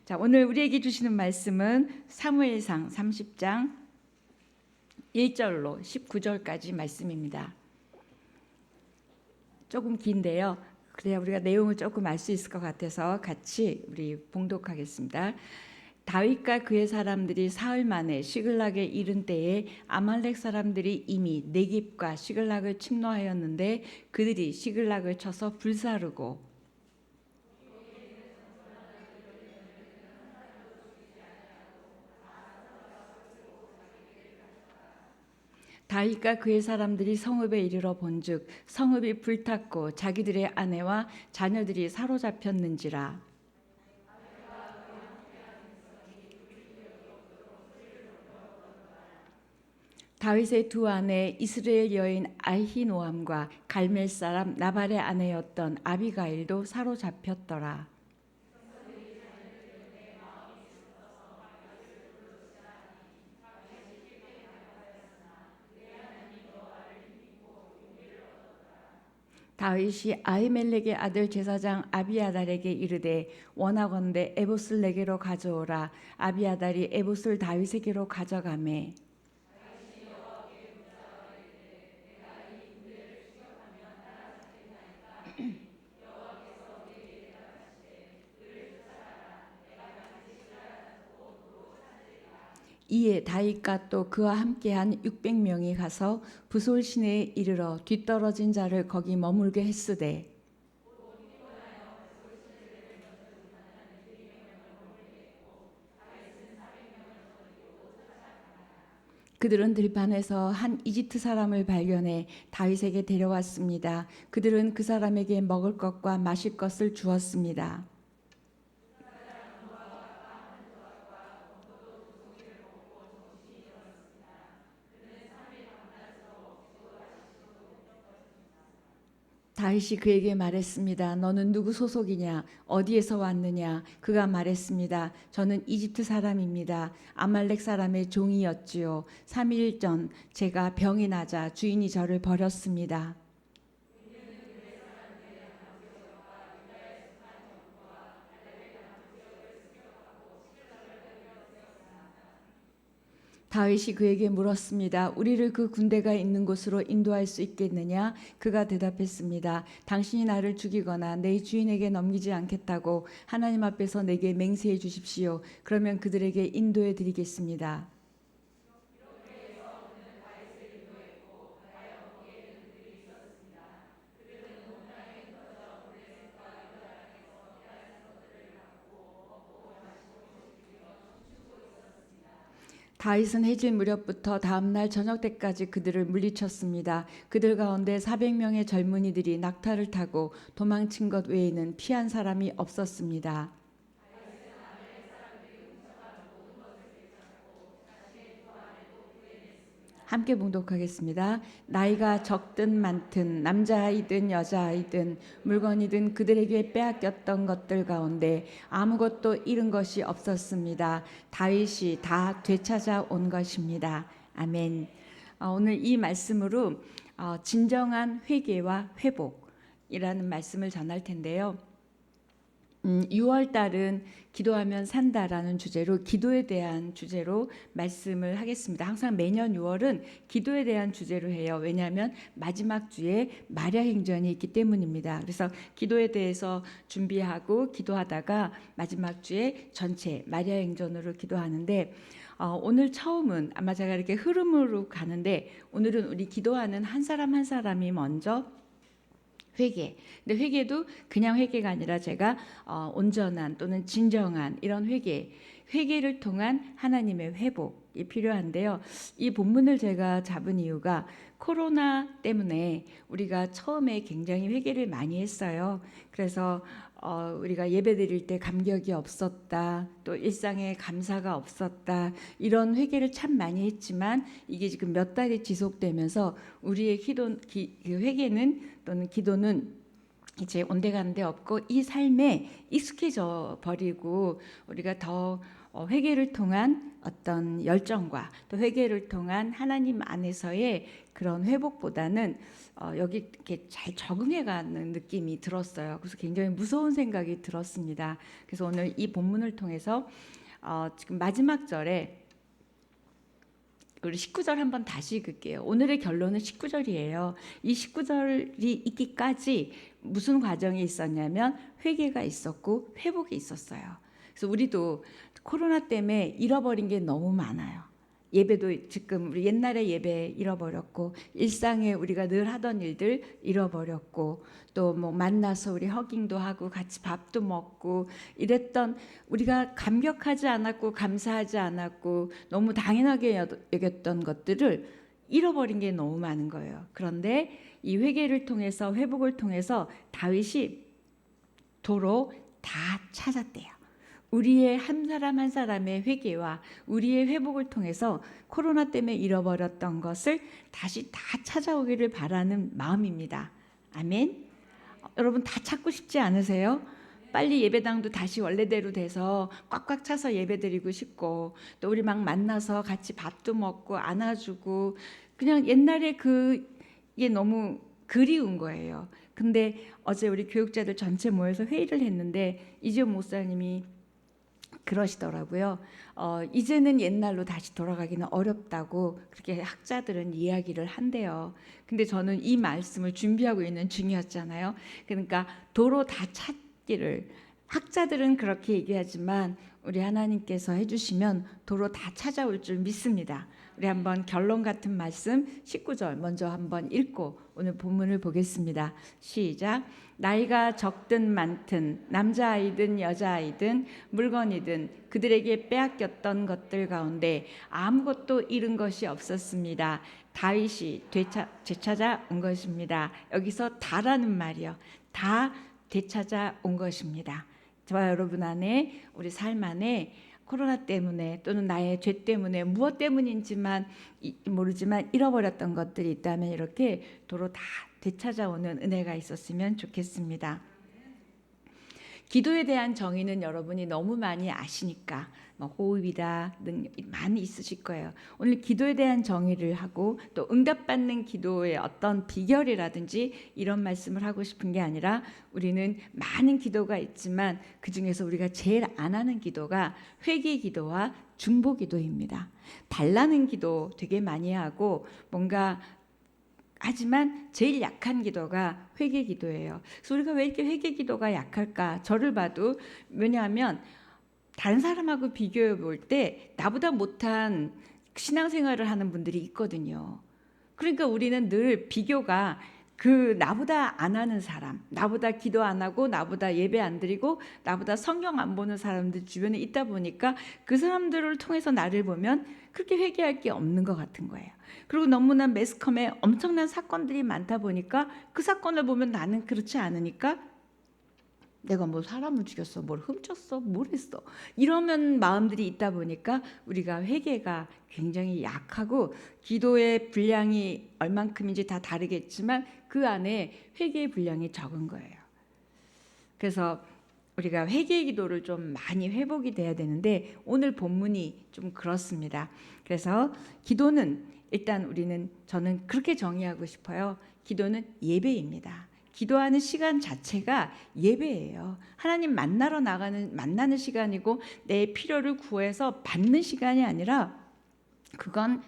자, 오늘 우리에게 주시는 말씀은 사무엘상 30장 1절로 19절까지 말씀입니다. 조금 긴데요. 그래야 우리가 내용을 조금 알 수 있을 것 같아서 같이 우리 봉독하겠습니다. 다윗과 그의 사람들이 사흘 만에 시글락에 이른 때에 아말렉 사람들이 이미 네겝과 시글락을 침노하였는데 그들이 시글락을 쳐서 불사르고 다윗과 그의 사람들이 성읍에 이르러 본즉 성읍이 불탔고 자기들의 아내와 자녀들이 사로잡혔는지라. 다윗의 두 아내 이스라엘 여인 아히노암과 갈멜 사람 나발의 아내였던 아비가일도 사로잡혔더라. 다윗이 아히멜렉의 아들 제사장 아비아달에게 이르되 원하건대 에봇을 내게로 가져오라. 아비아달이 에봇을 다윗에게로 가져가매 이에 다윗과 또 그와 함께한 600명이 가서 부솔 시내에 이르러 뒤떨어진 자를 거기 머물게 했으되 그들은 들판에서 한 이집트 사람을 발견해 다윗에게 데려왔습니다. 그들은 그 사람에게 먹을 것과 마실 것을 주었습니다. 다윗이 그에게 말했습니다. 너는 누구 소속이냐? 어디에서 왔느냐? 그가 말했습니다. 저는 이집트 사람입니다. 아말렉 사람의 종이었지요. 3일 전 제가 병이 나자 주인이 저를 버렸습니다. 다윗이 그에게 물었습니다. 우리를 그 군대가 있는 곳으로 인도할 수 있겠느냐? 그가 대답했습니다. 당신이 나를 죽이거나 내 주인에게 넘기지 않겠다고 하나님 앞에서 내게 맹세해 주십시오. 그러면 그들에게 인도해 드리겠습니다. 다윗은 해질 무렵부터 다음날 저녁 때까지 그들을 물리쳤습니다. 그들 가운데 400명의 젊은이들이 낙타를 타고 도망친 것 외에는 피한 사람이 없었습니다. 함께 봉독하겠습니다. 나이가 적든 많든 남자아이든 여자아이든 물건이든 그들에게 빼앗겼던 것들 가운데 아무것도 잃은 것이 없었습니다. 다윗이 다 되찾아 온 것입니다. 아멘. 오늘 이 말씀으로 진정한 회개와 회복이라는 말씀을 전할 텐데요. 6월 달은 기도하면 산다라는 주제로 기도에 대한 주제로 말씀을 하겠습니다. 항상 매년 6월은 기도에 대한 주제로 해요. 왜냐하면 마지막 주에 마랴 행전이 있기 때문입니다. 그래서 기도에 대해서 준비하고 기도하다가 마지막 주에 전체 마랴 행전으로 기도하는데 오늘 처음은 아마 제가 이렇게 흐름으로 가는데 오늘은 우리 기도하는 한 사람 한 사람이 먼저 회개. 근데 회개도 그냥 회개가 아니라 제가 온전한 또는 진정한 이런 회개를 통한 하나님의 회복이 필요한데요. 이 본문을 제가 잡은 이유가 코로나 때문에 우리가 처음에 굉장히 회개를 많이 했어요. 그래서 우리가 예배드릴 때 감격이 없었다, 또 일상에 감사가 없었다, 이런 회개를 참 많이 했지만 이게 지금 몇 달이 지속되면서 우리의 회개는 또는 기도는 이제 온데간데 없고 이 삶에 익숙해져 버리고 우리가 더 회개를 통한 어떤 열정과 또 회개를 통한 하나님 안에서의 그런 회복보다는 여기 이렇게 잘 적응해가는 느낌이 들었어요. 그래서 굉장히 무서운 생각이 들었습니다. 그래서 오늘 이 본문을 통해서 지금 마지막 절에 우리 19절 한번 다시 읽을게요. 오늘의 결론은 19절이에요. 이 19절이 있기까지 무슨 과정이 있었냐면 회개가 있었고 회복이 있었어요. 그래서 우리도 코로나 때문에 잃어버린 게 너무 많아요. 예배도 지금 우리 옛날에 예배 잃어버렸고 일상에 우리가 늘 하던 일들 잃어버렸고 또 뭐 만나서 우리 허깅도 하고 같이 밥도 먹고 이랬던 우리가 감격하지 않았고 감사하지 않았고 너무 당연하게 여겼던 것들을 잃어버린 게 너무 많은 거예요. 그런데 이 회개를 통해서 회복을 통해서 다윗이 도로 다 찾았대요. 우리의 한 사람 한 사람의 회개와 우리의 회복을 통해서 코로나 때문에 잃어버렸던 것을 다시 다 찾아오기를 바라는 마음입니다. 아멘. 여러분 다 찾고 싶지 않으세요? 빨리 예배당도 다시 원래대로 돼서 꽉꽉 차서 예배드리고 싶고 또 우리 막 만나서 같이 밥도 먹고 안아주고 그냥 옛날에 그게 너무 그리운 거예요. 근데 어제 우리 교육자들 전체 모여서 회의를 했는데 이재용 목사님이 그러시더라고요. 이제는 옛날로 다시 돌아가기는 어렵다고 그렇게 학자들은 이야기를 한대요. 근데 저는 이 말씀을 준비하고 있는 중이었잖아요. 그러니까 도로 다 찾기를 학자들은 그렇게 얘기하지만 우리 하나님께서 해주시면 도로 다 찾아올 줄 믿습니다. 우리 한번 결론 같은 말씀 19절 먼저 한번 읽고 오늘 본문을 보겠습니다. 시작. 나이가 적든 많든 남자아이든 여자아이든 물건이든 그들에게 빼앗겼던 것들 가운데 아무것도 잃은 것이 없었습니다. 다윗이 되찾아 온 것입니다. 여기서 다라는 말이요. 다 되찾아 온 것입니다. 저와 여러분 안에 우리 삶 안에 코로나 때문에 또는 나의 죄 때문에 무엇 때문인지만 모르지만 잃어버렸던 것들이 있다면 이렇게 도로 다 되찾아오는 은혜가 있었으면 좋겠습니다. 기도에 대한 정의는 여러분이 너무 많이 아시니까 호흡이다 많이 있으실 거예요. 오늘 기도에 대한 정의를 하고 또 응답받는 기도의 어떤 비결이라든지 이런 말씀을 하고 싶은 게 아니라 우리는 많은 기도가 있지만 그중에서 우리가 제일 안 하는 기도가 회개 기도와 중보 기도입니다. 달라는 기도 되게 많이 하고 뭔가 하지만 제일 약한 기도가 회개 기도예요. 그래서 우리가 왜 이렇게 회개 기도가 약할까? 저를 봐도 왜냐하면 다른 사람하고 비교해 볼 때 나보다 못한 신앙생활을 하는 분들이 있거든요. 그러니까 우리는 늘 비교가 그 나보다 안 하는 사람, 나보다 기도 안 하고 나보다 예배 안 드리고 나보다 성경 안 보는 사람들 주변에 있다 보니까 그 사람들을 통해서 나를 보면 그렇게 회개할 게 없는 것 같은 거예요. 그리고 너무나 매스컴에 엄청난 사건들이 많다 보니까 그 사건을 보면 나는 그렇지 않으니까 내가 뭐 사람을 죽였어, 뭘 훔쳤어, 뭘 했어 이러면 마음들이 있다 보니까 우리가 회개가 굉장히 약하고 기도의 분량이 얼만큼인지 다 다르겠지만 그 안에 회개의 분량이 적은 거예요. 그래서 우리가 회개 기도를 좀 많이 회복이 돼야 되는데 오늘 본문이 좀 그렇습니다. 그래서 기도는 일단 저는 그렇게 정의하고 싶어요. 기도는 예배입니다. 기도하는 시간 자체가 예배예요. 하나님 만나는 시간이고 내 필요를 구해서 받는 시간이 아니라 그건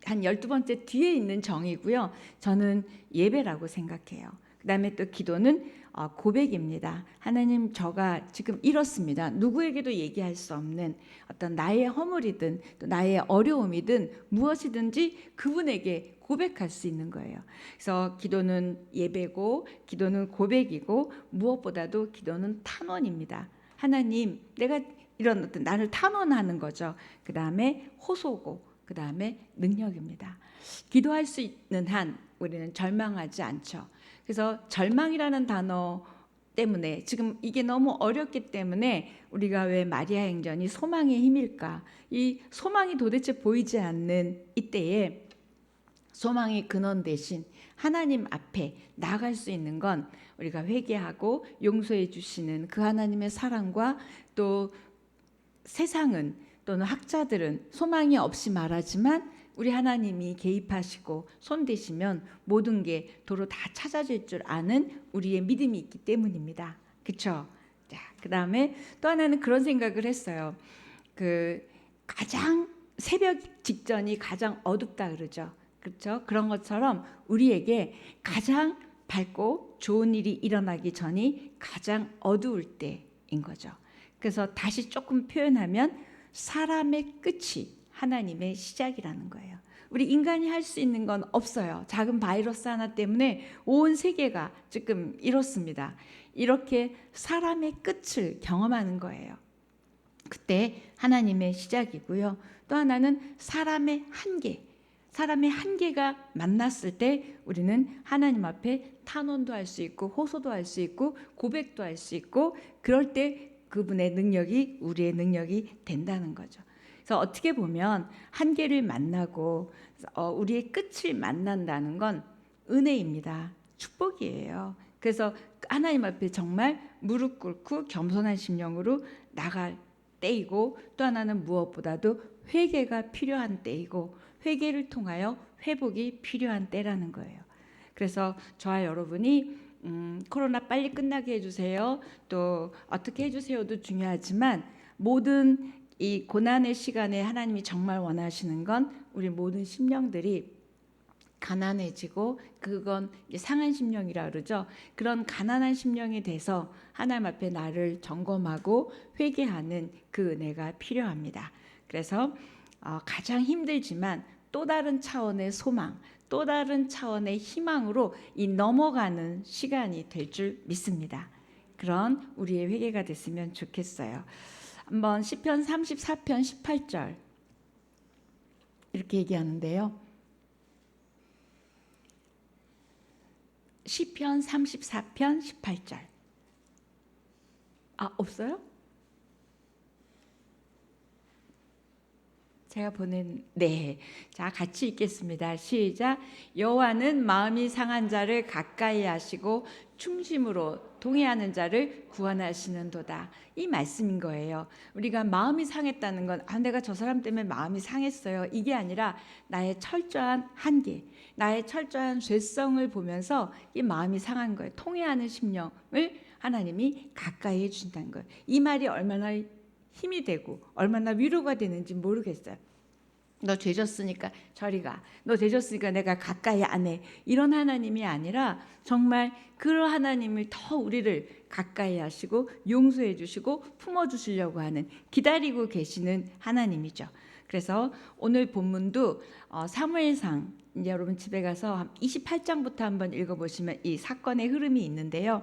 한 12번째 뒤에 있는 정의고요. 저는 예배라고 생각해요. 그다음에 또 기도는 고백입니다. 하나님 저가 지금 이렇습니다. 누구에게도 얘기할 수 없는 어떤 나의 허물이든 또 나의 어려움이든 무엇이든지 그분에게 고백할 수 있는 거예요. 그래서 기도는 예배고 기도는 고백이고 무엇보다도 기도는 탄원입니다. 하나님 내가 이런 어떤 나를 탄원하는 거죠. 그 다음에 호소고 그 다음에 능력입니다. 기도할 수 있는 한 우리는 절망하지 않죠. 그래서 절망이라는 단어 때문에 지금 이게 너무 어렵기 때문에 우리가 왜 마리아 행전이 소망의 힘일까? 이 소망이 도대체 보이지 않는 이때에 소망의 근원 대신 하나님 앞에 나아갈 수 있는 건 우리가 회개하고 용서해 주시는 그 하나님의 사랑과, 또 세상은 또는 학자들은 소망이 없이 말하지만 우리 하나님이 개입하시고 손대시면 모든 게 도로 다 찾아질 줄 아는 우리의 믿음이 있기 때문입니다. 그렇죠? 자, 그다음에 또 하나는 그런 생각을 했어요. 그 가장 새벽 직전이 가장 어둡다 그러죠. 그렇죠? 그런 것처럼 우리에게 가장 밝고 좋은 일이 일어나기 전이 가장 어두울 때인 거죠. 그래서 다시 조금 표현하면 사람의 끝이 하나님의 시작이라는 거예요. 우리 인간이 할 수 있는 건 없어요. 작은 바이러스 하나 때문에 온 세계가 지금 이렇습니다. 이렇게 사람의 끝을 경험하는 거예요. 그때 하나님의 시작이고요. 또 하나는 사람의 한계. 사람의 한계가 만났을 때 우리는 하나님 앞에 탄원도 할 수 있고 호소도 할 수 있고 고백도 할 수 있고, 그럴 때 그분의 능력이 우리의 능력이 된다는 거죠. 그래서 어떻게 보면 한계를 만나고 우리의 끝을 만난다는 건 은혜입니다. 축복이에요. 그래서 하나님 앞에 정말 무릎 꿇고 겸손한 심령으로 나갈 때이고, 또 하나는 무엇보다도 회개가 필요한 때이고 회개를 통하여 회복이 필요한 때라는 거예요. 그래서 저와 여러분이 코로나 빨리 끝나게 해주세요, 또 어떻게 해주세요도 중요하지만, 모든 이 고난의 시간에 하나님이 정말 원하시는 건 우리 모든 심령들이 가난해지고, 그건 상한 심령이라 그러죠. 그런 가난한 심령이 돼서 하나님 앞에 나를 점검하고 회개하는 그 은혜가 필요합니다. 그래서 가장 힘들지만 또 다른 차원의 소망, 또 다른 차원의 희망으로 이 넘어가는 시간이 될 줄 믿습니다. 그런 우리의 회개가 됐으면 좋겠어요. 한번 시편 34편 18절 이렇게 얘기하는데요. 시편 34편 18절. 없어요? 제가 보낸, 네. 자, 같이 읽겠습니다. 시작. 여호와는 마음이 상한 자를 가까이 하시고 충심으로 동의하는 자를 구원하시는도다. 이 말씀인 거예요. 우리가 마음이 상했다는 건 내가 저 사람 때문에 마음이 상했어요, 이게 아니라 나의 철저한 한계, 나의 철저한 죄성을 보면서 이 마음이 상한 거예요. 통회하는 심령을 하나님이 가까이 해주신다는 거예요. 이 말이 얼마나 힘이 되고 얼마나 위로가 되는지 모르겠어요. 너 죄졌으니까 저리 가, 너 죄졌으니까 내가 가까이 안 해, 이런 하나님이 아니라 정말 그 하나님을 더 우리를 가까이 하시고 용서해 주시고 품어주시려고 하는, 기다리고 계시는 하나님이죠. 그래서 오늘 본문도 사무엘상, 이제 여러분 집에 가서 28장부터 한번 읽어보시면 이 사건의 흐름이 있는데요.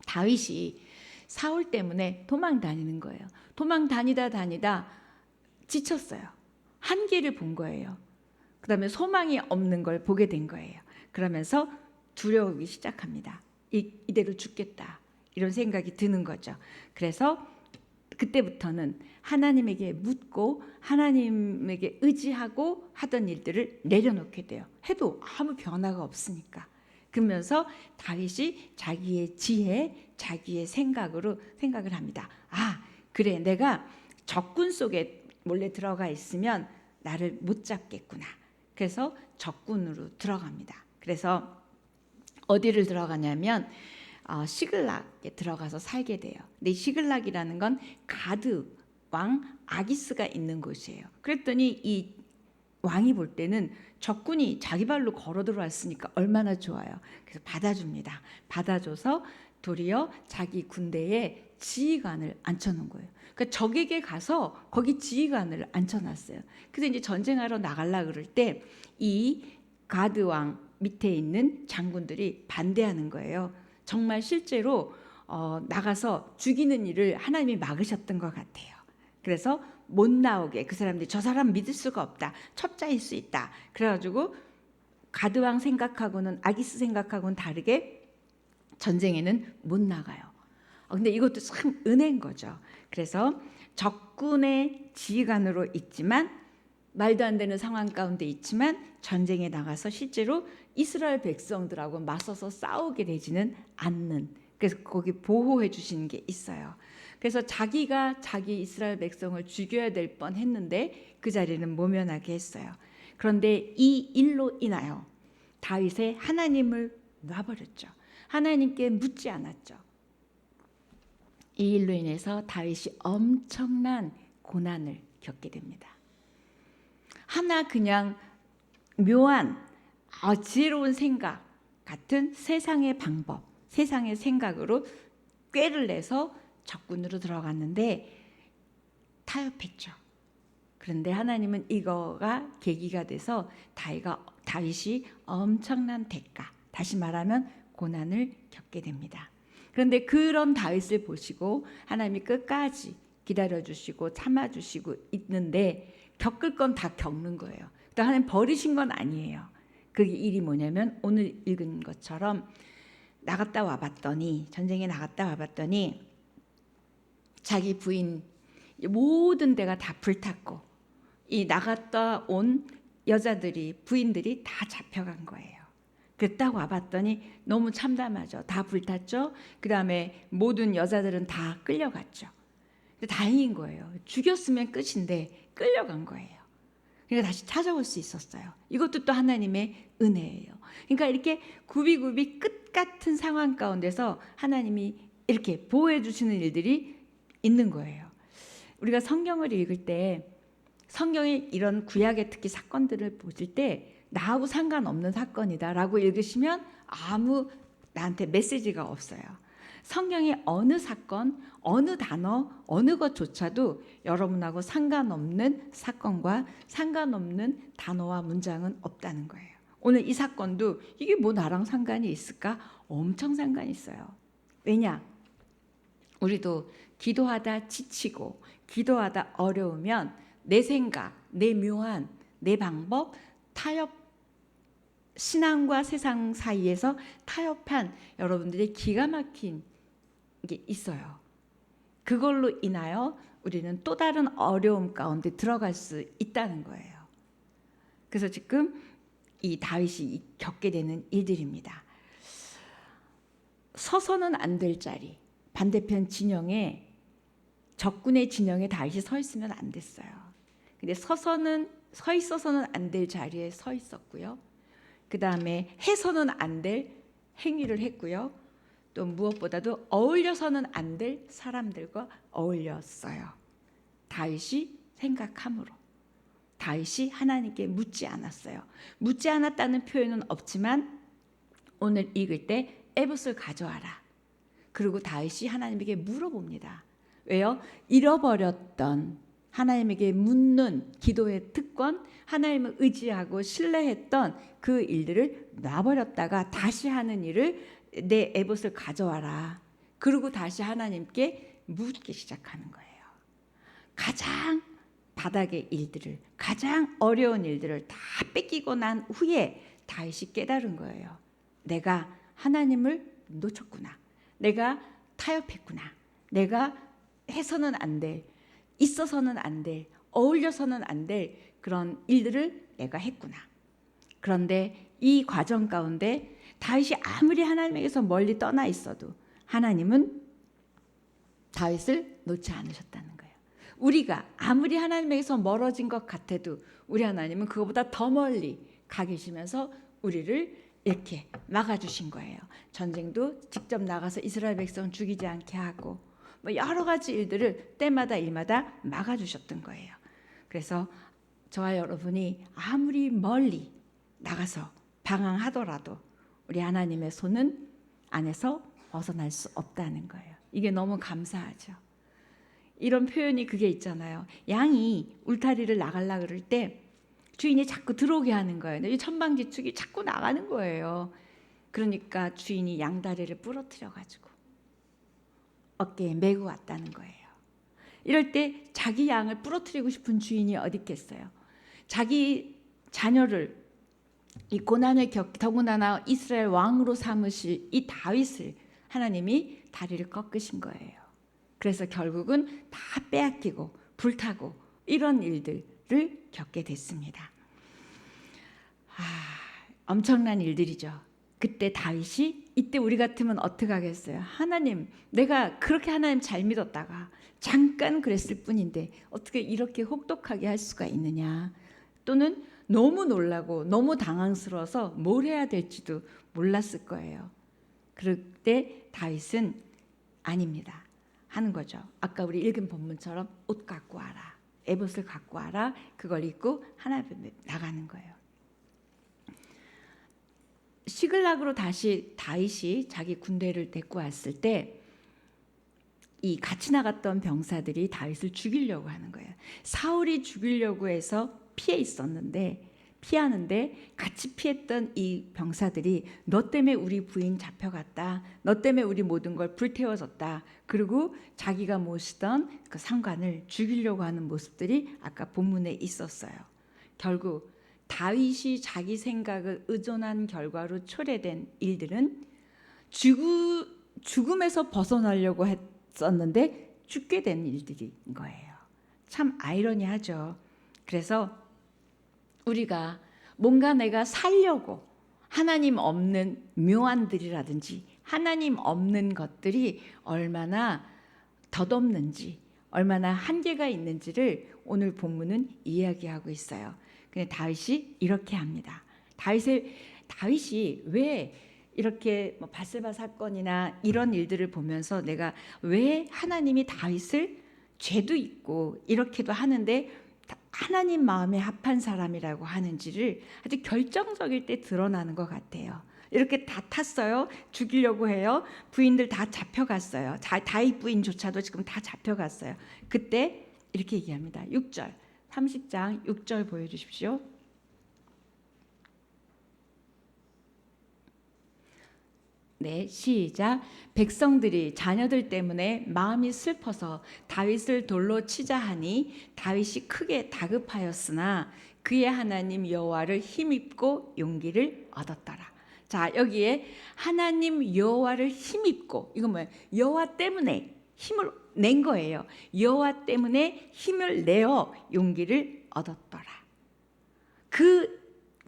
다윗이 사울 때문에 도망 다니는 거예요. 도망 다니다 지쳤어요. 한계를 본 거예요. 그 다음에 소망이 없는 걸 보게 된 거예요. 그러면서 두려우기 시작합니다. 이대로 죽겠다, 이런 생각이 드는 거죠. 그래서 그때부터는 하나님에게 묻고 하나님에게 의지하고 하던 일들을 내려놓게 돼요. 해도 아무 변화가 없으니까. 그러면서 다윗이 자기의 지혜, 자기의 생각으로 생각을 합니다. 그래, 내가 적군 속에 몰래 들어가 있으면 나를 못 잡겠구나. 그래서 적군으로 들어갑니다. 그래서 어디를 들어가냐면 시글락에 들어가서 살게 돼요. 근데 시글락이라는 건 가드 왕 아기스가 있는 곳이에요. 그랬더니 이 왕이 볼 때는 적군이 자기 발로 걸어 들어왔으니까 얼마나 좋아요. 그래서 받아줍니다. 받아줘서 도리어 자기 군대에 지휘관을 앉혀놓은 거예요. 그러니까 적에게 가서 거기 지휘관을 앉혀놨어요. 그래서 이제 전쟁하러 나가려 그럴 때 이 가드 왕 밑에 있는 장군들이 반대하는 거예요. 정말 실제로 나가서 죽이는 일을 하나님이 막으셨던 것 같아요. 그래서 못 나오게, 그 사람들이 저 사람 믿을 수가 없다, 첩자일 수 있다, 그래가지고 가드왕 생각하고는, 아기스 생각하고는 다르게 전쟁에는 못 나가요. 근데 이것도 참 은혜인 거죠. 그래서 적군의 지휘관으로 있지만 말도 안 되는 상황 가운데 있지만 전쟁에 나가서 실제로 이스라엘 백성들하고 맞서서 싸우게 되지는 않는, 그래서 거기 보호해 주시는 게 있어요. 그래서 자기가 자기 이스라엘 백성을 죽여야 될 뻔했는데 그 자리는 모면하게 했어요. 그런데 이 일로 인하여 다윗의 하나님을 놔버렸죠. 하나님께 묻지 않았죠. 이 일로 인해서 다윗이 엄청난 고난을 겪게 됩니다. 하나 그냥 묘한 지혜로운 생각 같은 세상의 방법, 세상의 생각으로 꾀를 내서 적군으로 들어갔는데 타협했죠. 그런데 하나님은 이거가 계기가 돼서 다윗이 엄청난 대가, 다시 말하면 고난을 겪게 됩니다. 그런데 그런 다윗을 보시고 하나님이 끝까지 기다려주시고 참아주시고 있는데 겪을 건 다 겪는 거예요. 하나님 버리신 건 아니에요. 그 일이 뭐냐면 오늘 읽은 것처럼 나갔다 와봤더니, 전쟁에 나갔다 와봤더니 자기 부인 모든 데가 다 불탔고 이 나갔다 온 여자들이, 부인들이 다 잡혀간 거예요. 그 딱 와봤더니 너무 참담하죠. 다 불탔죠. 그 다음에 모든 여자들은 다 끌려갔죠. 근데 다행인 거예요. 죽였으면 끝인데 끌려간 거예요. 그러니까 다시 찾아올 수 있었어요. 이것도 또 하나님의 은혜예요. 그러니까 이렇게 굽이굽이 끝 같은 상황 가운데서 하나님이 이렇게 보호해 주시는 일들이 있는 거예요. 우리가 성경을 읽을 때 성경의 이런 구약의 특히 사건들을 보실 때 나하고 상관없는 사건이다라고 읽으시면 아무 나한테 메시지가 없어요. 성경의 어느 사건, 어느 단어, 어느 것조차도 여러분하고 상관없는 사건과 상관없는 단어와 문장은 없다는 거예요. 오늘 이 사건도 이게 뭐 나랑 상관이 있을까? 엄청 상관이 있어요. 왜냐? 우리도 기도하다 지치고 기도하다 어려우면 내 생각, 내 묘한, 내 방법, 타협, 신앙과 세상 사이에서 타협한 여러분들의 기가 막힌 게 있어요. 그걸로 인하여 우리는 또 다른 어려움 가운데 들어갈 수 있다는 거예요. 그래서 지금 이 다윗이 겪게 되는 일들입니다. 서서는 안 될 자리, 반대편 진영에, 적군의 진영에 다윗이 서 있으면 안 됐어요. 근데 서 있어서는 안 될 자리에 서 있었고요. 그 다음에 해서는 안 될 행위를 했고요. 또 무엇보다도 어울려서는 안 될 사람들과 어울렸어요. 다윗이 생각함으로. 다윗이 하나님께 묻지 않았어요. 묻지 않았다는 표현은 없지만 오늘 읽을 때 에봇을 가져와라. 그리고 다윗이 하나님에게 물어봅니다. 왜요? 잃어버렸던, 하나님에게 묻는 기도의 특권, 하나님을 의지하고 신뢰했던 그 일들을 놔버렸다가 다시 하는 일을, 내 에봇을 가져와라. 그리고 다시 하나님께 묻기 시작하는 거예요. 가장 바닥의 일들을, 가장 어려운 일들을 다 뺏기고 난 후에 다윗이 깨달은 거예요. 내가 하나님을 놓쳤구나. 내가 타협했구나. 내가 해서는 안 될, 있어서는 안 될, 어울려서는 안 될 그런 일들을 내가 했구나. 그런데 이 과정 가운데 다윗이 아무리 하나님에게서 멀리 떠나 있어도 하나님은 다윗을 놓지 않으셨다는 거예요. 우리가 아무리 하나님에게서 멀어진 것 같아도 우리 하나님은 그거보다 더 멀리 가 계시면서 우리를 이렇게 막아주신 거예요. 전쟁도 직접 나가서 이스라엘 백성 죽이지 않게 하고 뭐 여러 가지 일들을 때마다 일마다 막아주셨던 거예요. 그래서 저와 여러분이 아무리 멀리 나가서 방황하더라도 우리 하나님의 손은 안에서 벗어날 수 없다는 거예요. 이게 너무 감사하죠. 이런 표현이 그게 있잖아요. 양이 울타리를 나가려고 그럴 때 주인이 자꾸 들어오게 하는 거예요. 이 천방지축이 자꾸 나가는 거예요. 그러니까 주인이 양다리를 부러뜨려가지고 어깨에 메고 왔다는 거예요. 이럴 때 자기 양을 부러뜨리고 싶은 주인이 어디 있겠어요. 자기 자녀를 이 고난을 더군다나 이스라엘 왕으로 삼으실 이 다윗을 하나님이 다리를 꺾으신 거예요. 그래서 결국은 다 빼앗기고 불타고 이런 일들 일들을 겪게 됐습니다. 엄청난 일들이죠. 그때 다윗이 이때 우리 같으면 어떻게 하겠어요? 하나님, 내가 그렇게 하나님 잘 믿었다가 잠깐 그랬을 뿐인데 어떻게 이렇게 혹독하게 할 수가 있느냐? 또는 너무 놀라고 너무 당황스러워서 뭘 해야 될지도 몰랐을 거예요. 그럴 때 다윗은 아닙니다 하는 거죠. 아까 우리 읽은 본문처럼 옷 갖고 와라, 에봇을 갖고 와라, 그걸 입고 하나님 앞에 나가는 거예요. 시글락으로 다시 다윗이 자기 군대를 데리고 왔을 때 이 같이 나갔던 병사들이 다윗을 죽이려고 하는 거예요. 사울이 죽이려고 해서 피하는데 같이 피했던 이 병사들이 너 때문에 우리 부인 잡혀갔다, 너 때문에 우리 모든 걸 불태워졌다, 그리고 자기가 모시던 그 상관을 죽이려고 하는 모습들이 아까 본문에 있었어요. 결국 다윗이 자기 생각을 의존한 결과로 초래된 일들은 죽음에서 벗어나려고 했었는데 죽게 된 일들인 거예요. 참 아이러니하죠. 그래서 우리가 뭔가 내가 살려고 하나님 없는 묘안들이라든지 하나님 없는 것들이 얼마나 덧없는지, 얼마나 한계가 있는지를 오늘 본문은 이야기하고 있어요. 근데 다윗이 이렇게 합니다. 다윗이 왜 이렇게 바세바 사건이나 이런 일들을 보면서 내가 왜 하나님이 다윗을 죄도 있고 이렇게도 하는데 하나님 마음에 합한 사람이라고 하는지를 아주 결정적일 때 드러나는 것 같아요. 이렇게 다 탔어요. 죽이려고 해요. 부인들 다 잡혀갔어요. 다윗 부인조차도 지금 다 잡혀갔어요. 그때 이렇게 얘기합니다. 6절 30장 6절 보여주십시오. 네, 시작. 백성들이 자녀들 때문에 마음이 슬퍼서 다윗을 돌로 치자 하니 다윗이 크게 다급하였으나 그의 하나님 여호와를 힘입고 용기를 얻었더라. 자, 여기에 하나님 여호와를 힘입고, 이건 뭐예요? 여호와 때문에 힘을 낸 거예요. 여호와 때문에 힘을 내어 용기를 얻었더라. 그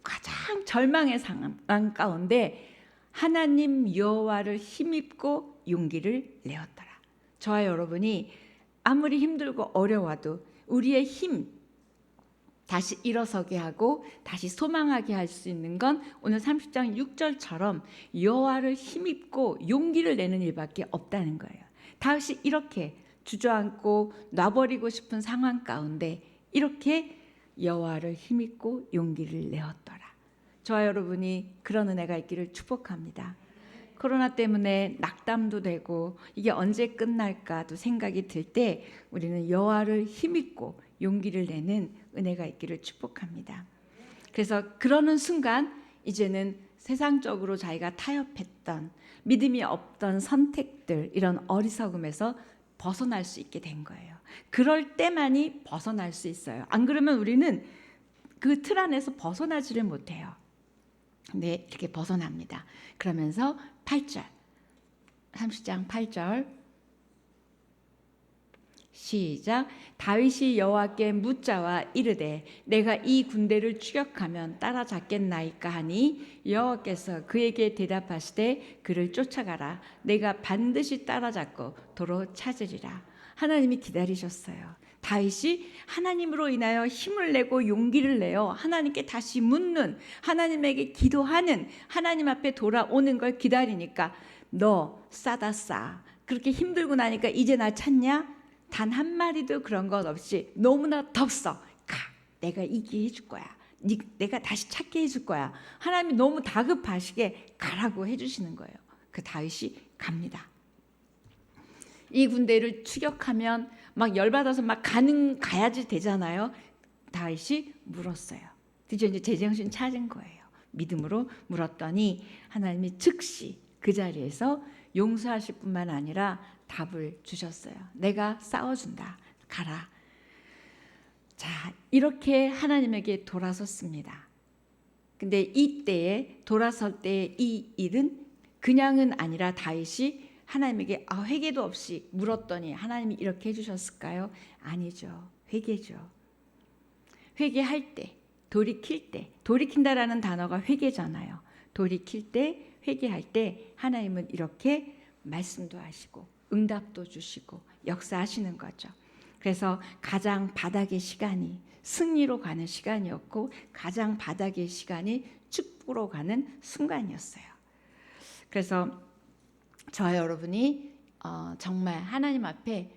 가장 절망의 상황 가운데 하나님 여호와를 힘입고 용기를 내었더라. 저와 여러분이 아무리 힘들고 어려워도 우리의 힘 다시 일어서게 하고 다시 소망하게 할 수 있는 건 오늘 30장 6절처럼 여호와를 힘입고 용기를 내는 일밖에 없다는 거예요. 다윗이 이렇게 주저앉고 놔버리고 싶은 상황 가운데 이렇게 여호와를 힘입고 용기를 내었더라. 저와 여러분이 그런 은혜가 있기를 축복합니다. 코로나 때문에 낙담도 되고 이게 언제 끝날까도 생각이 들 때 우리는 여호와를 힘입고 용기를 내는 은혜가 있기를 축복합니다. 그래서 그러는 순간 이제는 세상적으로 자기가 타협했던 믿음이 없던 선택들, 이런 어리석음에서 벗어날 수 있게 된 거예요. 그럴 때만이 벗어날 수 있어요. 안 그러면 우리는 그 틀 안에서 벗어나지를 못해요. 네, 이렇게 벗어납니다. 그러면서 8절 30장 8절 시작. 다윗이 여호와께 묻자와 이르되 내가 이 군대를 추격하면 따라잡겠나이까 하니 여호와께서 그에게 대답하시되 그를 쫓아가라. 내가 반드시 따라잡고 도로 찾으리라. 하나님이 기다리셨어요. 다윗이 하나님으로 인하여 힘을 내고 용기를 내어 하나님께 다시 묻는, 하나님에게 기도하는, 하나님 앞에 돌아오는 걸 기다리니까 너 싸다 싸. 그렇게 힘들고 나니까 이제 나 찾냐? 단 한마디도 그런 것 없이 너무나 덥서 가. 내가 이기게 해줄 거야. 내가 다시 찾게 해줄 거야. 하나님이 너무 다급하시게 가라고 해주시는 거예요. 그 다윗이 갑니다. 이 군대를 추격하면 막 열받아서 막 가야지 되잖아요. 다윗이 물었어요. 드디어 이제 제정신 찾은 거예요. 믿음으로 물었더니 하나님이 즉시 그 자리에서 용서하실 뿐만 아니라 답을 주셨어요. 내가 싸워준다. 가라. 자, 이렇게 하나님에게 돌아섰습니다. 근데 이때에 돌아설 때 이 일은 그냥은 아니라 다윗이 하나님에게 회개도 없이 물었더니 하나님이 이렇게 해주셨을까요? 아니죠. 회개죠. 회개할 때, 돌이킬 때, 돌이킨다라는 단어가 회개잖아요. 돌이킬 때, 회개할 때 하나님은 이렇게 말씀도 하시고 응답도 주시고 역사하시는 거죠. 그래서 가장 바닥의 시간이 승리로 가는 시간이었고 가장 바닥의 시간이 축복으로 가는 순간이었어요. 그래서 저와 여러분이 정말 하나님 앞에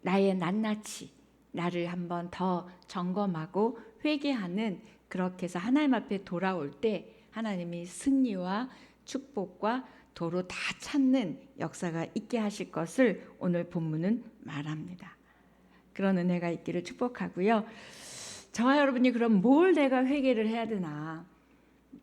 나의 낱낱이 나를 한번 더 점검하고 회개하는, 그렇게 해서 하나님 앞에 돌아올 때 하나님이 승리와 축복과 도로 다 찾는 역사가 있게 하실 것을 오늘 본문은 말합니다. 그런 은혜가 있기를 축복하고요. 저와 여러분이 그럼 뭘 내가 회개를 해야 되나?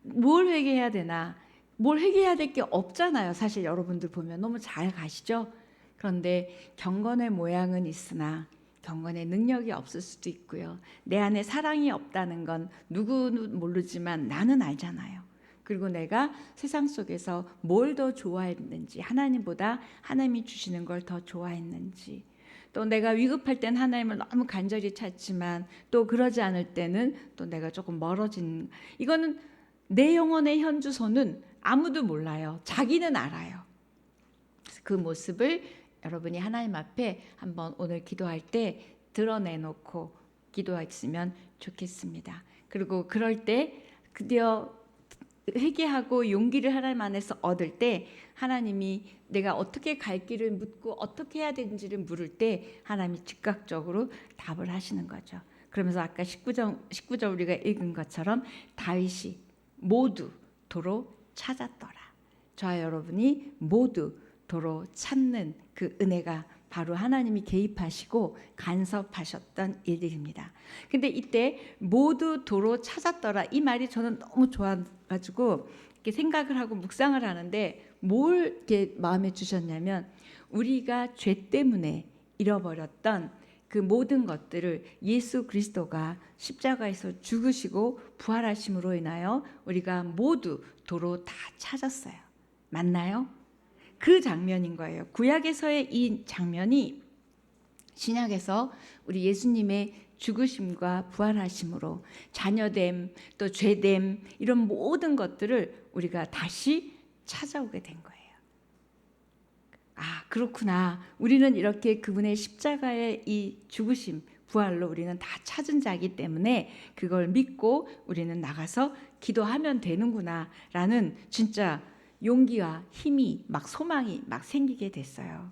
뭘 회개해야 되나? 뭘 회개해야 될 게 없잖아요. 사실 여러분들 보면 너무 잘 가시죠? 그런데 경건의 모양은 있으나 경건의 능력이 없을 수도 있고요. 내 안에 사랑이 없다는 건 누구는 모르지만 나는 알잖아요. 그리고 내가 세상 속에서 뭘 더 좋아했는지, 하나님보다 하나님이 주시는 걸 더 좋아했는지, 또 내가 위급할 땐 하나님을 너무 간절히 찾지만 또 그러지 않을 때는 또 내가 조금 멀어진, 이거는 내 영혼의 현주소는 아무도 몰라요. 자기는 알아요. 그 모습을 여러분이 하나님 앞에 한번 오늘 기도할 때 드러내놓고 기도했으면 좋겠습니다. 그리고 그럴 때 드디어 회개하고 용기를 하나님 안에서 얻을 때 하나님이 내가 어떻게 갈 길을 묻고 어떻게 해야 되는지를 물을 때 하나님이 즉각적으로 답을 하시는 거죠. 그러면서 아까 19절 우리가 읽은 것처럼 다윗이 모두 도로 찾았더라. 저와 여러분이 모두 도로 찾는 그 은혜가 바로 하나님이 개입하시고 간섭하셨던 일들입니다. 근데 이때 모두 도로 찾았더라, 이 말이 저는 너무 좋아가지고 이렇게 생각을 하고 묵상을 하는데 뭘 이렇게 마음에 주셨냐면, 우리가 죄 때문에 잃어버렸던 그 모든 것들을 예수 그리스도가 십자가에서 죽으시고 부활하심으로 인하여 우리가 모두 도로 다 찾았어요. 맞나요? 그 장면인 거예요. 구약에서의 이 장면이 신약에서 우리 예수님의 죽으심과 부활하심으로 자녀됨, 또 죄됨, 이런 모든 것들을 우리가 다시 찾아오게 된 거예요. 아, 그렇구나. 우리는 이렇게 그분의 십자가의 이 죽으심, 부활로 우리는 다 찾은 자이기 때문에 그걸 믿고 우리는 나가서 기도하면 되는구나 라는 진짜 용기와 힘이 막 소망이 막 생기게 됐어요.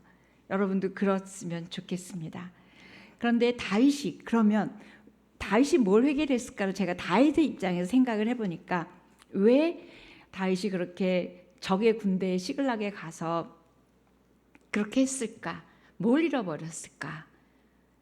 여러분도 그렇으면 좋겠습니다. 그런데 그러면 다윗이 뭘 회개했을까를 제가 다윗의 입장에서 생각을 해보니까, 왜 다윗이 그렇게 적의 군대에 시글락에 가서 그렇게 했을까? 뭘 잃어버렸을까?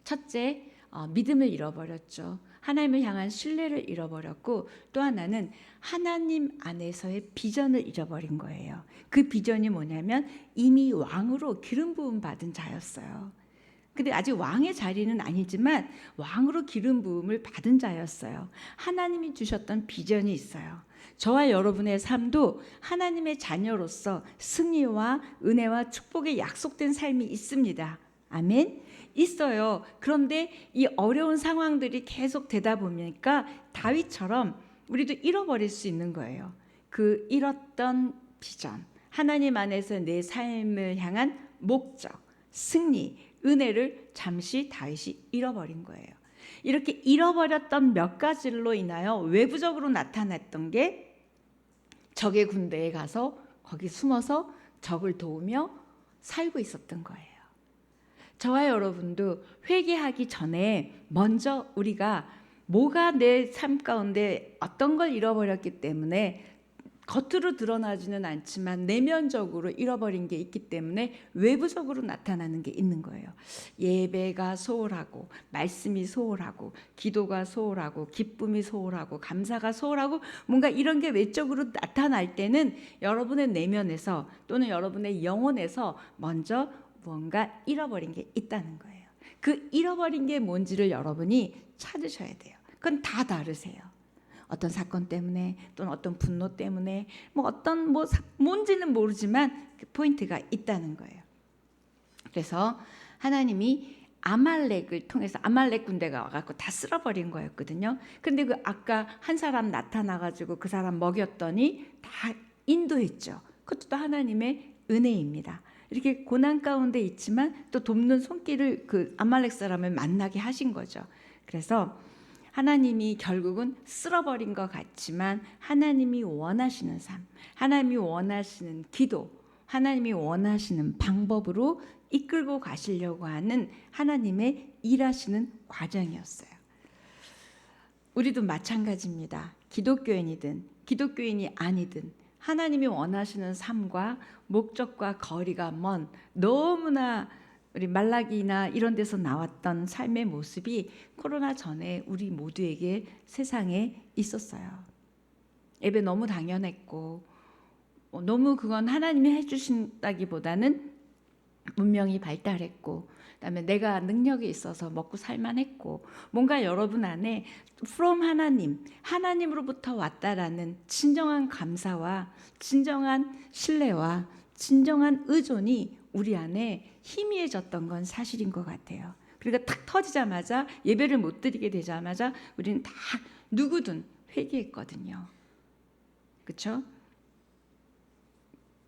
첫째, 믿음을 잃어버렸죠. 하나님을 향한 신뢰를 잃어버렸고, 또 하나는 하나님 안에서의 비전을 잃어버린 거예요. 그 비전이 뭐냐면 이미 왕으로 기름 부음 받은 자였어요. 근데 아직 왕의 자리는 아니지만 왕으로 기름 부음을 받은 자였어요. 하나님이 주셨던 비전이 있어요. 저와 여러분의 삶도 하나님의 자녀로서 승리와 은혜와 축복의 약속된 삶이 있습니다. 아멘. 있어요. 그런데 이 어려운 상황들이 계속 되다 보니까 다윗처럼 우리도 잃어버릴 수 있는 거예요. 그 잃었던 비전, 하나님 안에서 내 삶을 향한 목적, 승리, 은혜를 잠시 다윗이 잃어버린 거예요. 이렇게 잃어버렸던 몇 가지로 인하여 외부적으로 나타났던 게 적의 군대에 가서 거기 숨어서 적을 도우며 살고 있었던 거예요. 저와 여러분도 회개하기 전에 먼저 우리가 뭐가 내 삶 가운데 어떤 걸 잃어버렸기 때문에 겉으로 드러나지는 않지만 내면적으로 잃어버린 게 있기 때문에 외부적으로 나타나는 게 있는 거예요. 예배가 소홀하고, 말씀이 소홀하고, 기도가 소홀하고, 기쁨이 소홀하고, 감사가 소홀하고, 뭔가 이런 게 외적으로 나타날 때는 여러분의 내면에서 또는 여러분의 영혼에서 먼저 무언가 잃어버린 게 있다는 거예요. 그 잃어버린 게 뭔지를 여러분이 찾으셔야 돼요. 그건 다 다르세요. 어떤 사건 때문에 또는 어떤 분노 때문에 뭔지는 모르지만 그 포인트가 있다는 거예요. 그래서 하나님이 아말렉을 통해서 아말렉 군대가 와갖고 다 쓸어버린 거였거든요. 근데 그 아까 한 사람 나타나가지고 그 사람 먹였더니 다 인도했죠. 그것도 또 하나님의 은혜입니다. 이렇게 고난 가운데 있지만 또 돕는 손길을 그 아말렉 사람을 만나게 하신 거죠. 그래서 하나님이 결국은 쓸어버린 것 같지만 하나님이 원하시는 삶, 하나님이 원하시는 기도, 하나님이 원하시는 방법으로 이끌고 가시려고 하는 하나님의 일하시는 과정이었어요. 우리도 마찬가지입니다. 기독교인이든 기독교인이 아니든 하나님이 원하시는 삶과 목적과 거리가 먼 너무나 우리 말라기나 이런 데서 나왔던 삶의 모습이 코로나 전에 우리 모두에게 세상에 있었어요. 예배 너무 당연했고 너무 그건 하나님이 해주신다기보다는 문명이 발달했고 그다음에 내가 능력이 있어서 먹고 살만했고 뭔가 여러분 안에 from 하나님으로부터 왔다라는 진정한 감사와 진정한 신뢰와 진정한 의존이 우리 안에 희미해졌던 건 사실인 것 같아요. 그러니까 탁 터지자마자 예배를 못 드리게 되자마자 우리는 다 누구든 회개했거든요. 그렇죠?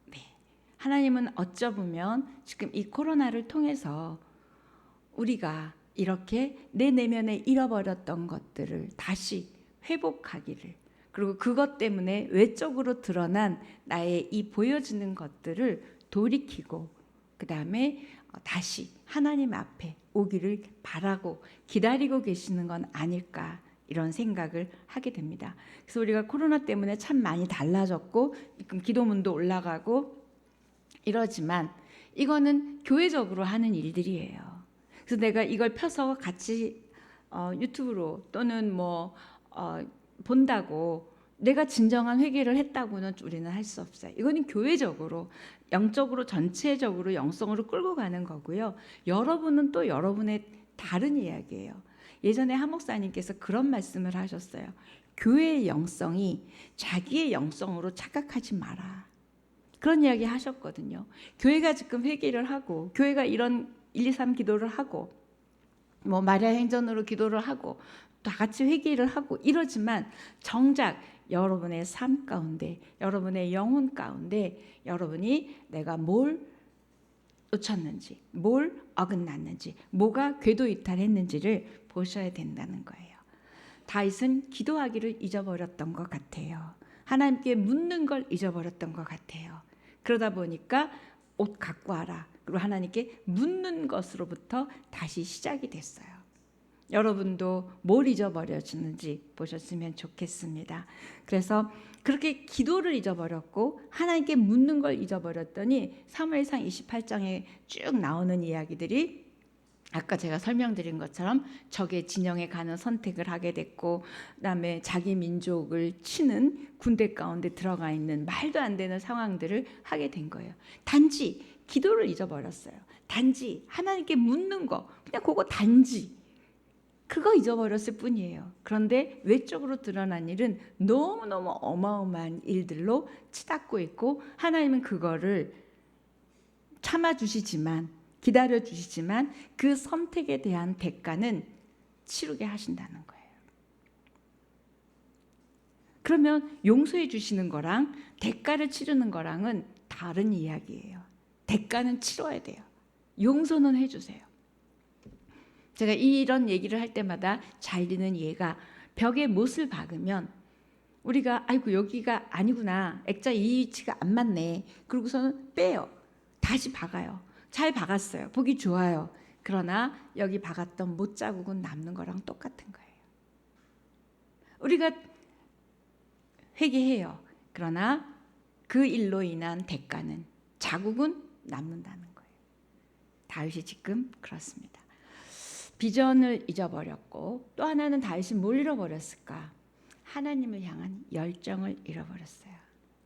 네. 하나님은 어쩌보면 지금 이 코로나를 통해서 우리가 이렇게 내 내면에 잃어버렸던 것들을 다시 회복하기를, 그리고 그것 때문에 외적으로 드러난 나의 이 보여지는 것들을 돌이키고 그 다음에 다시 하나님 앞에 오기를 바라고 기다리고 계시는 건 아닐까, 이런 생각을 하게 됩니다. 그래서 우리가 코로나 때문에 참 많이 달라졌고 지금 기도문도 올라가고 이러지만 이거는 교회적으로 하는 일들이에요. 그래서 내가 이걸 펴서 같이 유튜브로 또는 본다고 내가 진정한 회개를 했다고는 우리는 할 수 없어요. 이거는 교회적으로 영적으로 전체적으로 영성으로 끌고 가는 거고요. 여러분은 또 여러분의 다른 이야기예요. 예전에 한 목사님께서 그런 말씀을 하셨어요. 교회의 영성이 자기의 영성으로 착각하지 마라. 그런 이야기 하셨거든요. 교회가 지금 회개를 하고 교회가 이런 1, 2, 3 기도를 하고 마리아 행전으로 기도를 하고 다 같이 회개를 하고 이러지만 정작 여러분의 삶 가운데 여러분의 영혼 가운데 여러분이 내가 뭘 놓쳤는지 뭘 어긋났는지 뭐가 궤도 이탈했는지를 보셔야 된다는 거예요. 다윗은 기도하기를 잊어버렸던 것 같아요. 하나님께 묻는 걸 잊어버렸던 것 같아요. 그러다 보니까 옷 갖고 와라. 그리고 하나님께 묻는 것으로부터 다시 시작이 됐어요. 여러분도 뭘 잊어버려지는지 보셨으면 좋겠습니다. 그래서 그렇게 기도를 잊어버렸고 하나님께 묻는 걸 잊어버렸더니 사무엘상 28장에 쭉 나오는 이야기들이 아까 제가 설명드린 것처럼 적의 진영에 가는 선택을 하게 됐고 그다음에 자기 민족을 치는 군대 가운데 들어가 있는 말도 안 되는 상황들을 하게 된 거예요. 단지 기도를 잊어버렸어요. 단지 하나님께 묻는 거 그냥 그거 단지 그거 잊어버렸을 뿐이에요. 그런데 외적으로 드러난 일은 너무너무 어마어마한 일들로 치닫고 있고 하나님은 그거를 참아주시지만 기다려주시지만 그 선택에 대한 대가는 치르게 하신다는 거예요. 그러면 용서해 주시는 거랑 대가를 치르는 거랑은 다른 이야기예요. 대가는 치러야 돼요. 용서는 해주세요. 제가 이런 얘기를 할 때마다 잘리는 예가 벽에 못을 박으면 우리가 아이고 여기가 아니구나, 액자 이 위치가 안 맞네, 그러고서는 빼요. 다시 박아요. 잘 박았어요. 보기 좋아요. 그러나 여기 박았던 못 자국은 남는 거랑 똑같은 거예요. 우리가 회개해요. 그러나 그 일로 인한 대가는 자국은 남는다는 거예요. 다윗이 지금 그렇습니다. 비전을 잊어버렸고 또 하나는 다윗이 뭘 잃어버렸을까? 하나님을 향한 열정을 잃어버렸어요.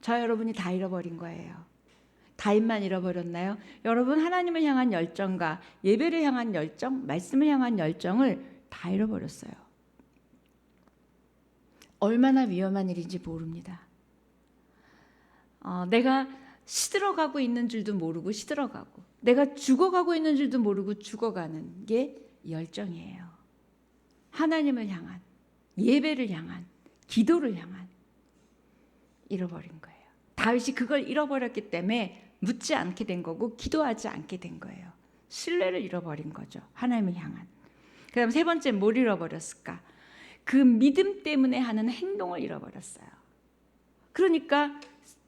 저 여러분이 다 잃어버린 거예요. 다윗만 잃어버렸나요? 여러분 하나님을 향한 열정과 예배를 향한 열정, 말씀을 향한 열정을 다 잃어버렸어요. 얼마나 위험한 일인지 모릅니다. 내가 시들어가고 있는 줄도 모르고 시들어가고 내가 죽어가고 있는 줄도 모르고 죽어가는 게 열정이에요. 하나님을 향한, 예배를 향한, 기도를 향한. 잃어버린 거예요. 다윗이 그걸 잃어버렸기 때문에 묻지 않게 된 거고 기도하지 않게 된 거예요. 신뢰를 잃어버린 거죠. 하나님을 향한. 그다음 세 번째 뭘 잃어버렸을까? 그 믿음 때문에 하는 행동을 잃어버렸어요. 그러니까